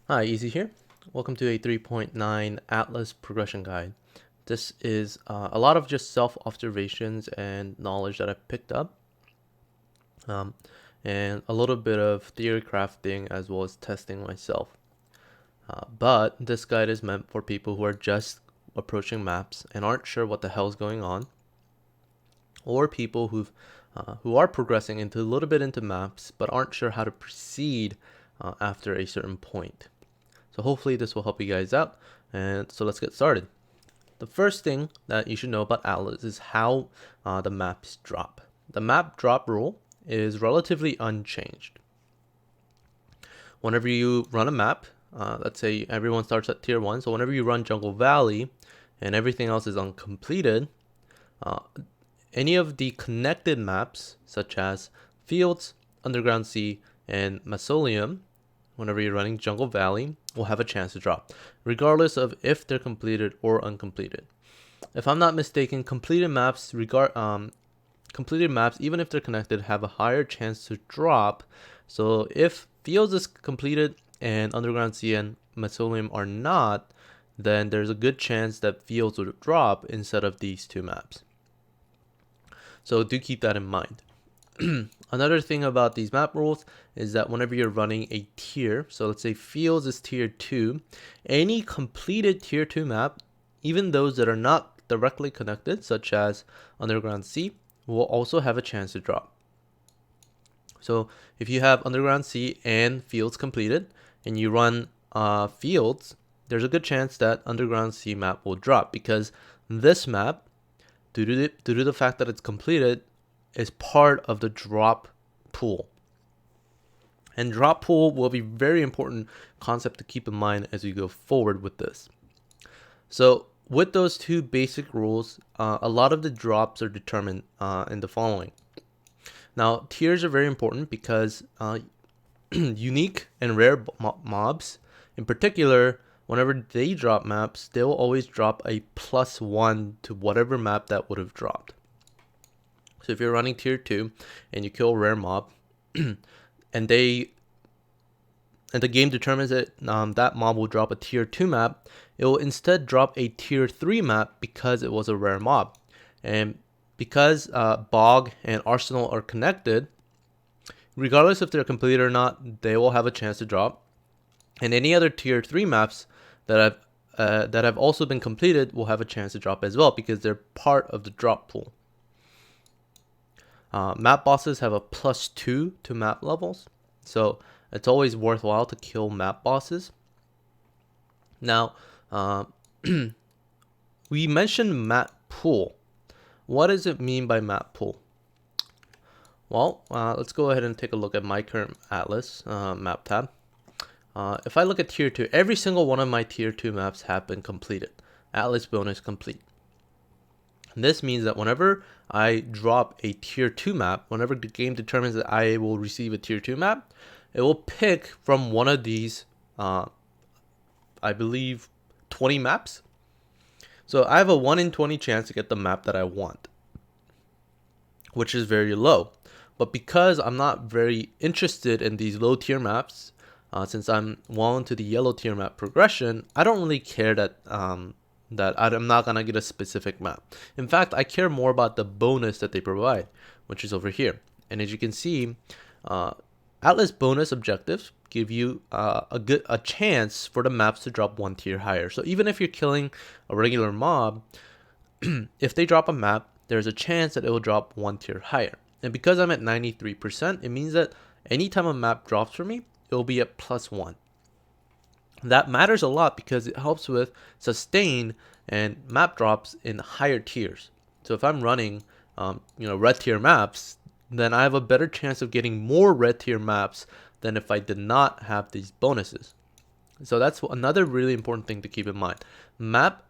Hi, Easy here. Welcome to a 3.9 Atlas progression guide. This is a lot of just self-observations and knowledge that I've picked up, um, and a little bit of theory crafting as well as testing myself. But this guide is meant for people who are just approaching maps and aren't sure what the hell's going on, or people who are progressing into a little bit into maps but aren't sure how to proceed after a certain point. So hopefully this will help you guys out. And so let's get started. The first thing that you should know about Atlas is how the maps drop. The map drop rule is relatively unchanged. Whenever you run a map, let's say everyone starts at tier 1, so whenever you run Jungle Valley and everything else is uncompleted, uh, any of the connected maps, such as Fields, Underground Sea, and Mausoleum, whenever you're running Jungle Valley, will have a chance to drop, regardless of if they're completed or uncompleted. If I'm not mistaken, completed maps, even if they're connected, have a higher chance to drop. So if Fields is completed and Underground Sea and Mausoleum are not, then there's a good chance that Fields would drop instead of these two maps. So do keep that in mind. Another thing about these map rules is that whenever you're running a tier, so let's say Fields is tier 2, any completed tier 2 map, even those that are not directly connected, such as Underground Sea, will also have a chance to drop. So if you have Underground Sea and Fields completed, and you run Fields, there's a good chance that Underground Sea map will drop, because this map, due to the fact that it's completed, is part of the drop pool. And drop pool will be a very important concept to keep in mind as we go forward with this. So with those two basic rules, a lot of the drops are determined in the following. Now, tiers are very important because unique and rare mobs, in particular, whenever they drop maps, they'll always drop a +1 to whatever map that would have dropped. So if you're running tier 2 and you kill a rare mob, and the game determines that that mob will drop a tier 2 map, it will instead drop a tier 3 map because it was a rare mob. And because Bog and Arsenal are connected, regardless if they're completed or not, they will have a chance to drop. And any other tier 3 maps that have also been completed will have a chance to drop as well, because they're part of the drop pool. Map bosses have a +2 to map levels, so it's always worthwhile to kill map bosses. Now, we mentioned map pool. What does it mean by map pool? Well, let's go ahead and take a look at my current Atlas map tab. If I look at tier 2, every single one of my tier 2 maps have been completed. Atlas bonus complete. This means that whenever I drop a tier 2 map, whenever the game determines that I will receive a tier 2 map, it will pick from one of these, I believe, 20 maps. So I have a 1 in 20 chance to get the map that I want, which is very low. But because I'm not very interested in these low tier maps, since I'm well into the yellow tier map progression, I don't really care that I'm not gonna get a specific map. In fact, I care more about the bonus that they provide, which is over here. And as you can see, Atlas bonus objectives give you a chance for the maps to drop 1 tier higher. So even if you're killing a regular mob, if they drop a map, there's a chance that it will drop 1 tier higher. And because I'm at 93%, it means that anytime a map drops for me, it will be at +1. That matters a lot because it helps with sustain and map drops in higher tiers. So if I'm running, red tier maps, then I have a better chance of getting more red tier maps than if I did not have these bonuses. So that's another really important thing to keep in mind. Map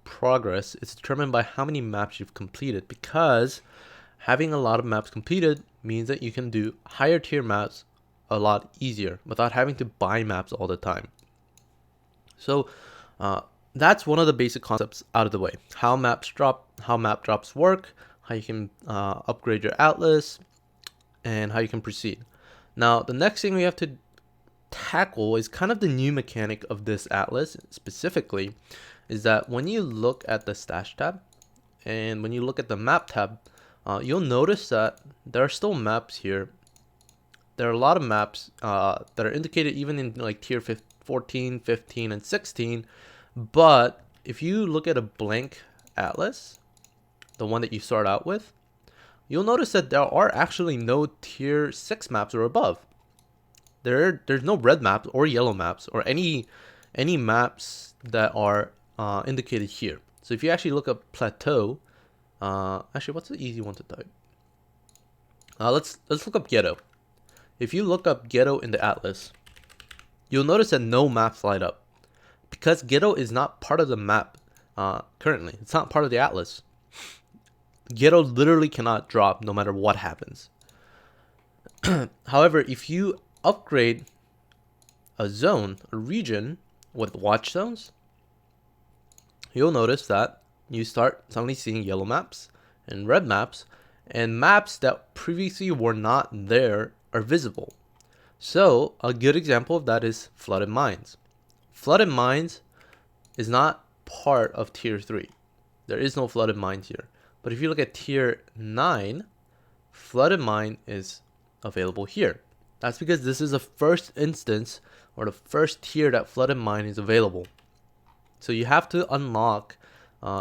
progress is determined by how many maps you've completed, because having a lot of maps completed means that you can do higher tier maps a lot easier without having to buy maps all the time. So that's one of the basic concepts out of the way. How map drops work, how you can upgrade your Atlas, and how you can proceed. Now, the next thing we have to tackle is kind of the new mechanic of this atlas specifically, is that when you look at the stash tab and when you look at the map tab, you'll notice that there are still maps here. There are a lot of maps that are indicated even in like tier 14, 15, and 16. But if you look at a blank atlas, the one that you start out with, you'll notice that there are actually no tier 6 maps or above. There's no red maps or yellow maps or any maps that are indicated here. So if you actually look up plateau, actually, what's the easy one to type? Let's look up ghetto. If you look up ghetto in the atlas, you'll notice that no maps light up because ghetto is not part of the map currently. It's not part of the atlas. Ghetto literally cannot drop no matter what happens. However, if you upgrade a zone, a region with watch zones, you'll notice that you start suddenly seeing yellow maps and red maps, and maps that previously were not there are visible. So a good example of that is flooded mines. Flooded mines is not part of tier 3. There is no flooded mines here. But if you look at tier 9, flooded mine is available here. That's because this is the first instance or the first tier that flooded mine is available. So you have to unlock,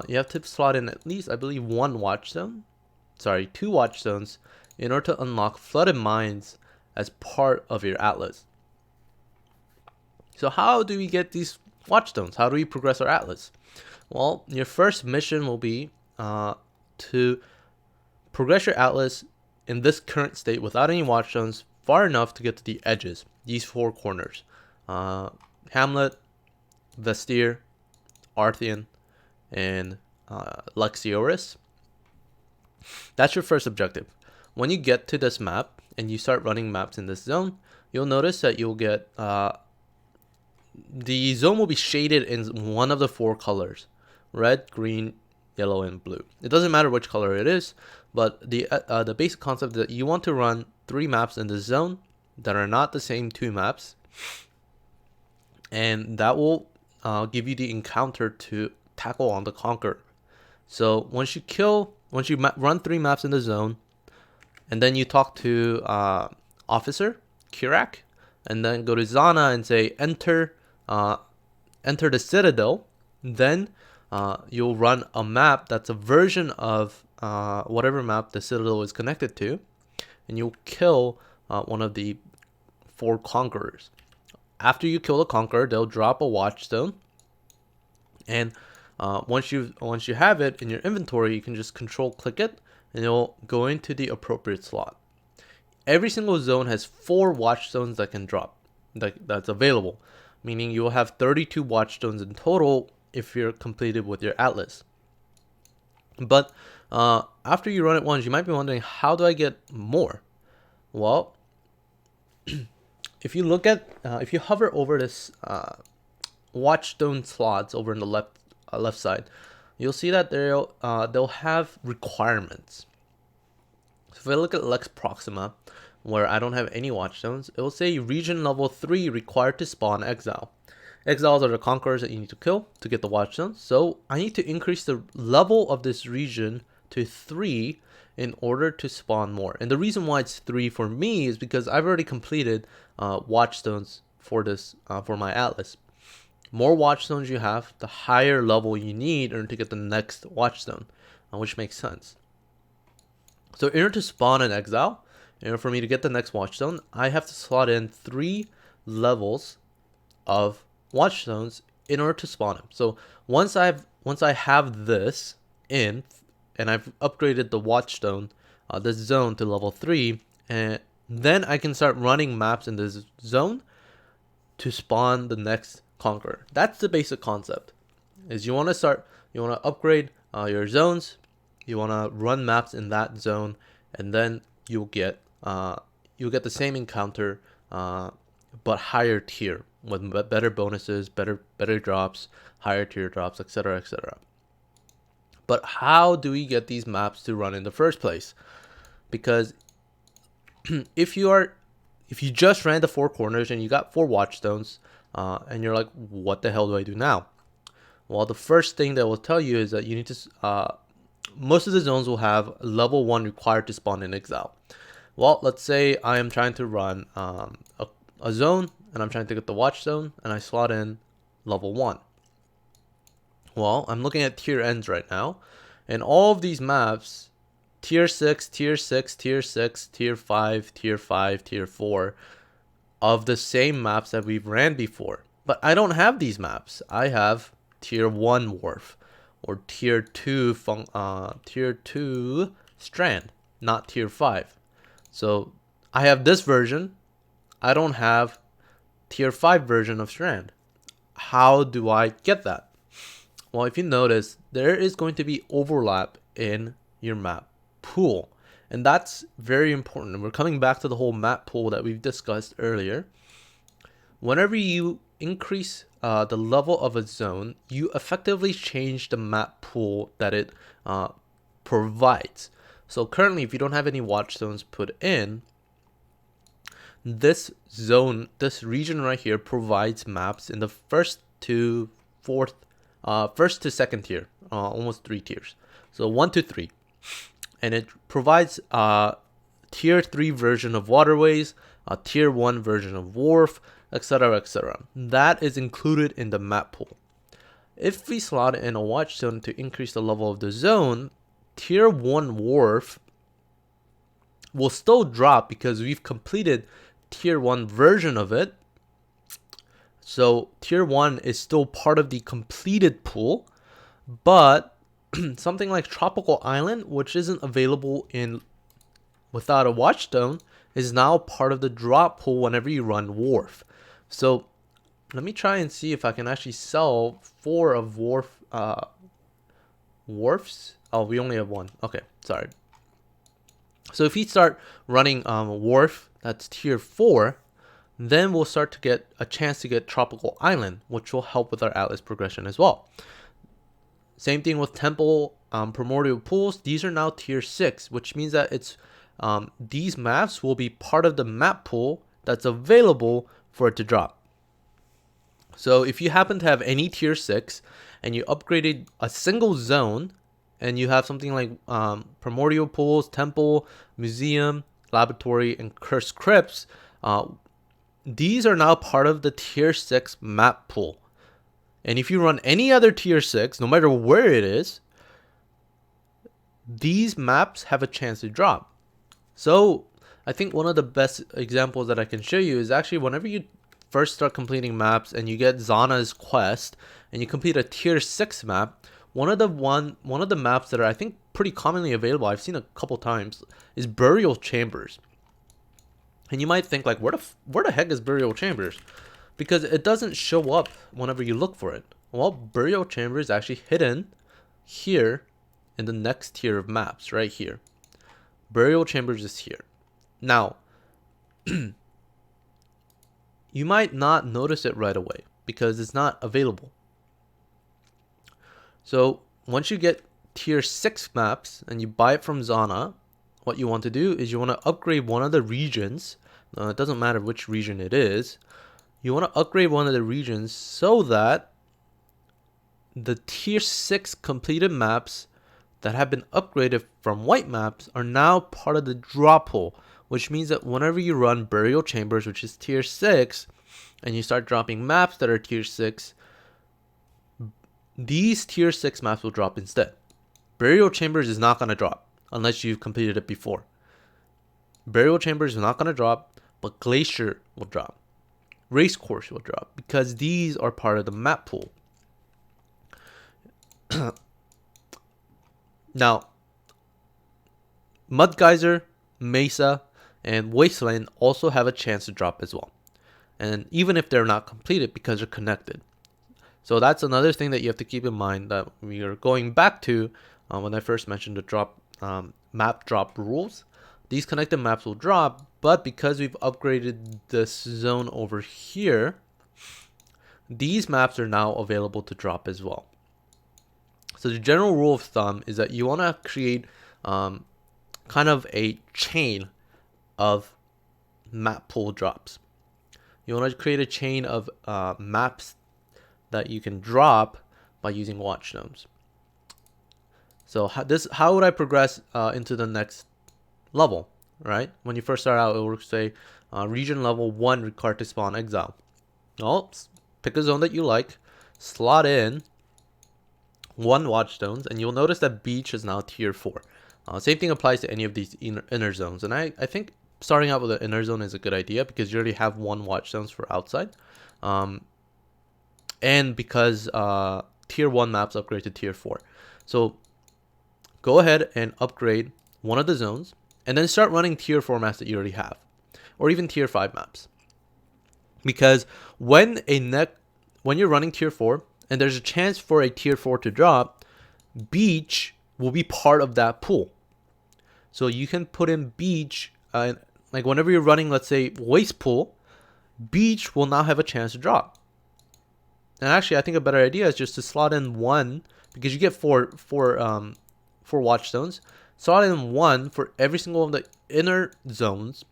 you have to slot in at least, I believe, 2 watch zones in order to unlock flooded mines as part of your atlas. So how do we get these watch zones? How do we progress our atlas? Well, your first mission will be to progress your atlas in this current state without any watch zones far enough to get to the edges, these 4 corners. Hamlet, Vestir, Arthian, and Lexioris. That's your first objective. When you get to this map and you start running maps in this zone, you'll notice that you'll get the zone will be shaded in one of the 4 colors: red, green, yellow, and blue. It doesn't matter which color it is, but the basic concept that you want to run 3 maps in this zone that are not the same 2 maps, and that will give you the encounter to tackle on the conqueror. So once you run 3 maps in the zone, and then you talk to Officer Kirak, and then go to Zana and say enter the Citadel, then you'll run a map that's a version of whatever map the Citadel is connected to, and you'll kill one of the 4 conquerors. After you kill the conqueror, they'll drop a watch stone, and once you have it in your inventory, you can just control click it, and it'll go into the appropriate slot. Every single zone has 4 watch stones that can drop, that's available, meaning you will have 32 watch stones in total if you're completed with your atlas. But after you run it once, you might be wondering, how do I get more? Well, if you look at if you hover over this watch stone slots over in the left side, you'll see that they'll have requirements. So if I look at Lex Proxima, where I don't have any watch stones, it will say region level 3 required to spawn Exile. Exiles are the conquerors that you need to kill to get the watch stones. So I need to increase the level of this region to 3 in order to spawn more. And the reason why it's 3 for me is because I've already completed watch stones for this for my atlas. More watch stones you have, the higher level you need in order to get the next watch stone, which makes sense. So in order to spawn an Exile, in order for me to get the next watch stone, I have to slot in 3 levels of watch stones in order to spawn him. So once I have this in, and I've upgraded the watch stone, this zone to level 3, and then I can start running maps in this zone to spawn the next conqueror. That's the basic concept. Is you want to upgrade your zones, you want to run maps in that zone, and then you'll get the same encounter, but higher tier with better bonuses, better drops, higher tier drops, etc., etc. But how do we get these maps to run in the first place? Because if you are if you just ran the 4 corners and you got 4 watchstones, and you're like, what the hell do I do now? Well, the first thing that will tell you is that you need to, most of the zones will have level 1 required to spawn in Exile. Well, let's say I am trying to run a zone, and I'm trying to get the watch zone, and I slot in level 1. Well, I'm looking at tier ends right now, and all of these maps, tier 6, tier 6, tier 6, tier 5, tier 5, tier 4, of the same maps that we've ran before. But I don't have these maps. I have tier 1 wharf or tier 2 strand, not tier 5. So I have this version. I don't have tier 5 version of strand. How do I get that? Well, if you notice, there is going to be overlap in your map pool. And that's very important. And we're coming back to the whole map pool that we've discussed earlier. Whenever you increase the level of a zone, you effectively change the map pool that it provides. So currently, if you don't have any watch zones put in, this zone, this region right here provides maps in the first to second tier, almost 3 tiers. So 1 to 3. And it provides a tier 3 version of waterways, a tier 1 version of wharf, etc, etc. That is included in the map pool. If we slot in a watch zone to increase the level of the zone, tier 1 wharf will still drop because we've completed tier 1 version of it. So tier 1 is still part of the completed pool, but something like Tropical Island, which isn't available in without a watchstone, is now part of the drop pool whenever you run wharf. So let me try and see if I can actually sell 4 of wharfs. Oh, we only have 1. Okay, sorry. So if you start running wharf, that's tier 4, then we'll start to get a chance to get Tropical Island, which will help with our Atlas progression as well. Same thing with Temple, Primordial Pools. These are now tier 6, which means that it's these maps will be part of the map pool that's available for it to drop. So if you happen to have any tier 6 and you upgraded a single zone and you have something like Primordial Pools, Temple, Museum, Laboratory, and Cursed Crypts, these are now part of the tier 6 map pool. And if you run any other tier 6, no matter where it is, these maps have a chance to drop. So I think one of the best examples that I can show you is actually whenever you first start completing maps and you get Zana's quest and you complete a tier 6 map, one of the maps that are I think pretty commonly available, I've seen a couple times, is Burial Chambers. And you might think like, where the heck is Burial Chambers? Because it doesn't show up whenever you look for it. Well, Burial Chamber is actually hidden here in the next tier of maps, right here. Burial Chambers is here. Now, you might not notice it right away because it's not available. So once you get tier 6 maps and you buy it from Zana, what you want to do is you want to upgrade one of the regions. It doesn't matter which region it is. You want to upgrade one of the regions so that the tier 6 completed maps that have been upgraded from white maps are now part of the drop pool, which means that whenever you run Burial Chambers, which is tier 6, and you start dropping maps that are tier 6, these tier 6 maps will drop instead. Burial Chambers is not going to drop unless you've completed it before. Burial Chambers is not going to drop, but Glacier will drop. Racecourse will drop because these are part of the map pool. Now, Mud Geyser, Mesa, and Wasteland also have a chance to drop as well. And even if they're not completed because they're connected. So that's another thing that you have to keep in mind that we are going back to when I first mentioned the drop map drop rules. These connected maps will drop, but because we've upgraded this zone over here, these maps are now available to drop as well. So the general rule of thumb is that you want to create kind of a chain of map pool drops. You want to create a chain of maps that you can drop by using watchstones. So how would I progress into the next level, right? When you first start out, it will say region level 1 required to spawn Exile. Well, pick a zone that you like, slot in 1 watchstones, and you'll notice that beach is now tier 4. Same thing applies to any of these inner zones, and I think starting out with an inner zone is a good idea because you already have 1 watchstones for outside, and because tier 1 maps upgrade to tier 4. So go ahead and upgrade one of the zones, and then start running tier 4 maps that you already have, or even tier 5 maps. Because when you're running tier 4 and there's a chance for a tier 4 to drop, beach will be part of that pool. So you can put in beach, like whenever you're running, let's say waste pool, beach will now have a chance to drop. And actually, I think a better idea is just to slot in 1, because you get four watchstones. Slot in 1 for every single one of the inner zones.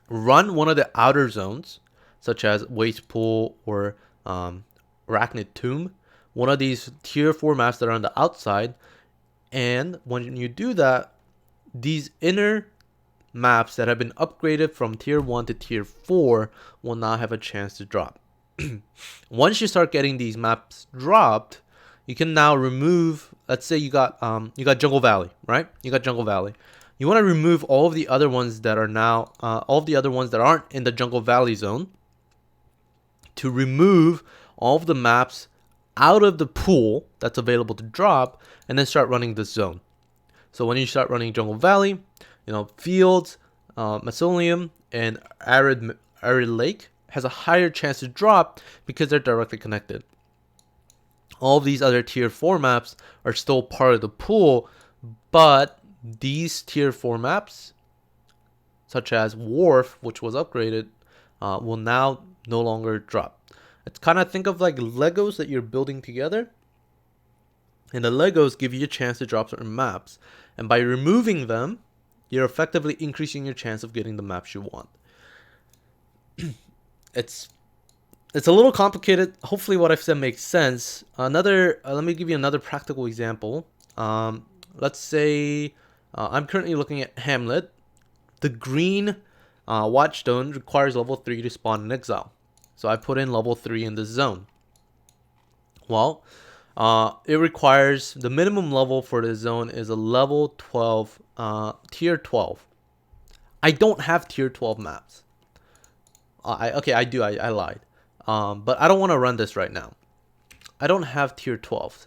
Run one of the outer zones, such as waste pool or arachnid tomb, one of these tier 4 maps that are on the outside. And when you do that, these inner maps that have been upgraded from tier 1 to tier 4 will now have a chance to drop. Once you start getting these maps dropped, you can now remove, let's say you got Jungle Valley, right? You got Jungle Valley. You want to remove all of the other ones that are now, all of the other ones that aren't in the Jungle Valley zone, to remove all of the maps out of the pool that's available to drop, and then start running this zone. So when you start running Jungle Valley, fields, mycelium, and arid lake has a higher chance to drop because they're directly connected. All of these other tier 4 maps are still part of the pool, but these tier 4 maps, such as Wharf, which was upgraded, will now no longer drop. It's kind of, think of like Legos that you're building together, and the Legos give you a chance to drop certain maps, and by removing them, you're effectively increasing your chance of getting the maps you want. It's a little complicated. Hopefully what I've said makes sense. Let me give you another practical example. Let's say I'm currently looking at Hamlet. The green watchstone requires level 3 to spawn an Exile. So I put in level 3 in this zone. Well, it requires, the minimum level for this zone is a level 12, tier 12. I don't have tier 12 maps. I do, I lied. But I don't want to run this right now. I don't have tier 12.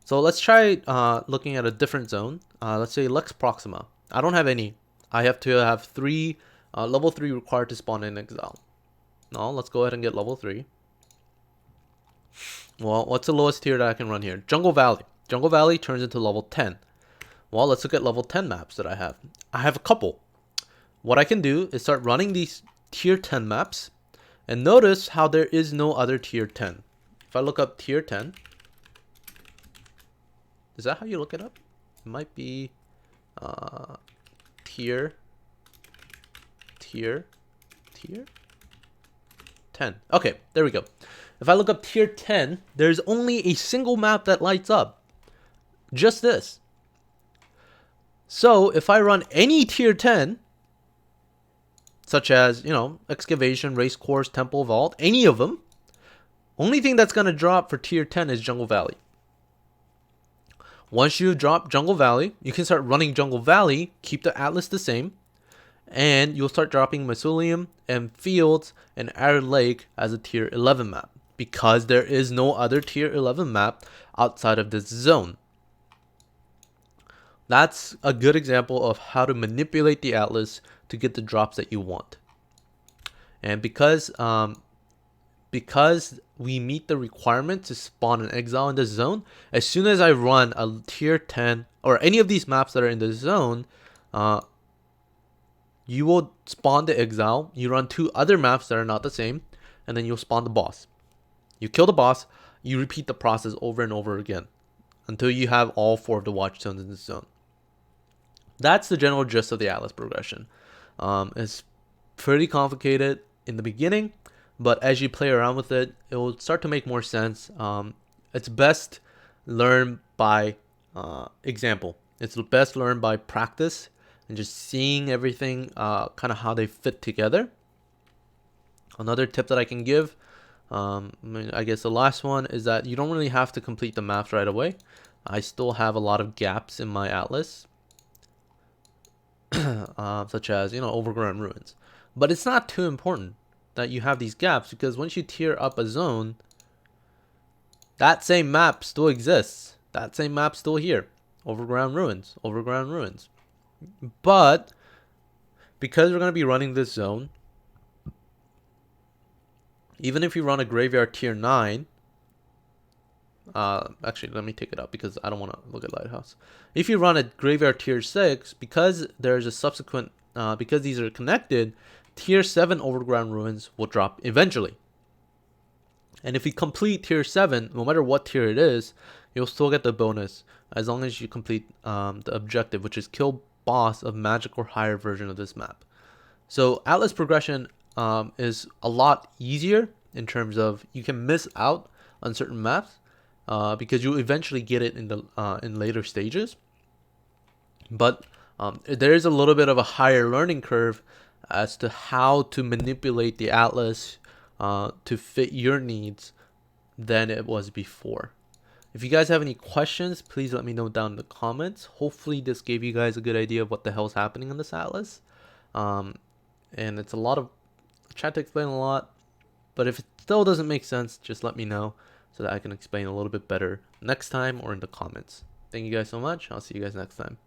So let's try looking at a different zone. Let's say Lex Proxima. I don't have any. I have to have 3, level 3 required to spawn in Exile. No, let's go ahead and get level 3. Well, what's the lowest tier that I can run here? Jungle Valley. Jungle Valley turns into level 10. Well, let's look at level 10 maps that I have. I have a couple. What I can do is start running these tier 10 maps, and notice how there is no other tier 10. If I look up tier 10, is that how you look it up? It might be tier 10. Okay, there we go. If I look up tier 10, there's only a single map that lights up. Just this. So if I run any tier 10, such as, excavation, race course, temple, vault, any of them, only thing that's going to drop for tier 10 is Jungle Valley. Once you drop Jungle Valley, you can start running Jungle Valley, keep the atlas the same, and you'll start dropping Mycelium and Fields and Arid Lake as a tier 11 map, because there is no other tier 11 map outside of this zone. That's a good example of how to manipulate the atlas to get the drops that you want. And because we meet the requirement to spawn an Exile in this zone, as soon as I run a tier 10 or any of these maps that are in this zone, you will spawn the Exile. You run 2 other maps that are not the same, and then you'll spawn the boss. You kill the boss, you repeat the process over and over again until you have all 4 of the watchstones in this zone. That's the general gist of the atlas progression. It's pretty complicated in the beginning, but as you play around with it, it will start to make more sense. It's best learned by example. It's best learned by practice and just seeing everything kind of how they fit together. Another tip that I can give, I guess the last one, is that you don't really have to complete the maps right away. I still have a lot of gaps in my atlas, such as, overgrown ruins. But it's not too important that you have these gaps, because once you tier up a zone, that same map still exists. That same map's still here. Overground ruins, overground ruins. But because we're going to be running this zone, even if you run a graveyard tier 9, actually, let me take it up because I don't want to look at Lighthouse. If you run a graveyard tier 6, because there's a subsequent, because these are connected, tier 7 overground ruins will drop eventually. And if you complete tier 7, no matter what tier it is, you'll still get the bonus as long as you complete the objective, which is kill boss of magic or higher version of this map. So Atlas progression is a lot easier in terms of you can miss out on certain maps because you eventually get it in the in later stages. But there is a little bit of a higher learning curve as to how to manipulate the Atlas to fit your needs than it was before. If you guys have any questions, please let me know down in the comments. Hopefully this gave you guys a good idea of what the hell's happening in this Atlas. And it's a lot of, I tried to explain a lot, but if it still doesn't make sense, just let me know so that I can explain a little bit better next time or in the comments. Thank you guys so much. I'll see you guys next time.